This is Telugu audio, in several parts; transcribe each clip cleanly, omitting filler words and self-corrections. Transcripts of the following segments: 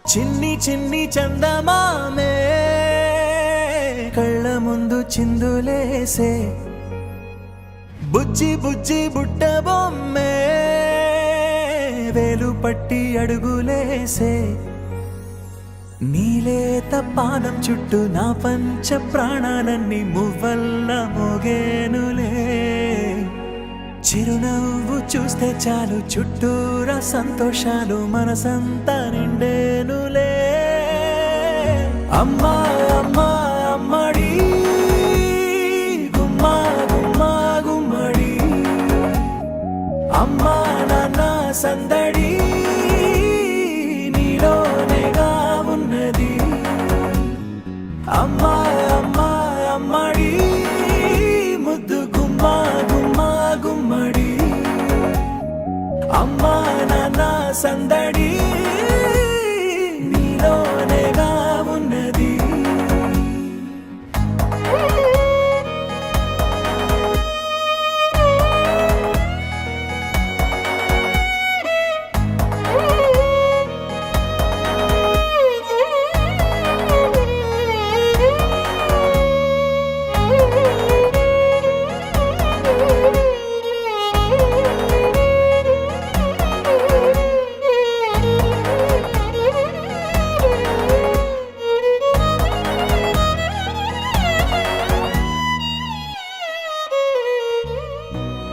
చిన్ని చిన్ని చందమామే కళ్ళ ముందు చిందులేసే బుజ్జి బుజ్జి బుట్ట బొమ్మే వేలు పట్టి అడుగులేసే నీలేత పానం చుట్టూ నా పంచ ప్రాణాలన్నీ మువ్వల్ల మోగేనులే చిరునవ్వు చూస్తే చాలు చుట్టూరా సంతోషాలు మనసంతా నిండేనులే అమ్మా అమ్మా అమ్మడి గుమ్మా గుమ్మా గుమ్మడి అమ్మా నాన్న సందడి నీలోనేగా ఉన్నది అమ్మా అమ్మా అమ్మడి ముద్దు గుమ్మా గుమ్మా గుమ్మడి అమ్మా నాన్న సందడి నీలోనేగా ఉన్నది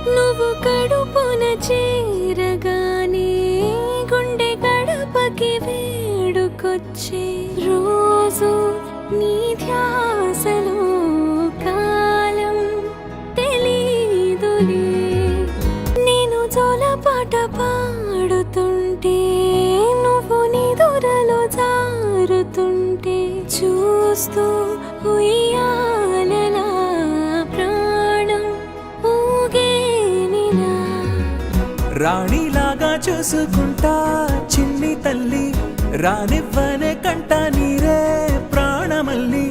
నువ్వు కడుపున చేరగానే గుండె గడపకి వేడుకొచ్చే రోజు నీ ధ్యాసలో కాలం తెలీదులే నేను జోలపాట పాడుతుంటే నువ్వు నిదురలో జారుతుంటే చూస్తూ ఉయ్యాలలా ప్రాణం ఊగేనిలా రాణిలాగా చూసుకుంటా చిన్ని తల్లి రానివ్వనే కంట నీరే ప్రాణమల్లి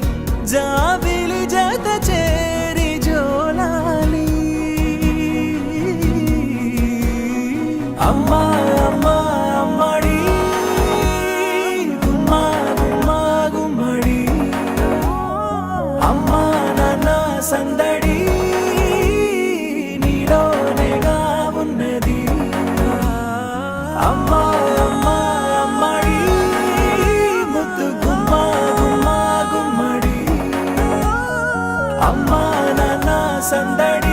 జాబిలి జత చేరి జోలాలి అమ్మా అమ్మా అమ్మడి గుమ్మా గుమ్మా గుమ్మడి అమ్మా నాన్న సందడి నీలోనేగా ఉన్నది అమ్మా అమ్మా అమ్మడి ముద్దు గుమ్మా గుమ్మా గుమ్మడి అమ్మా నాన్న సందడి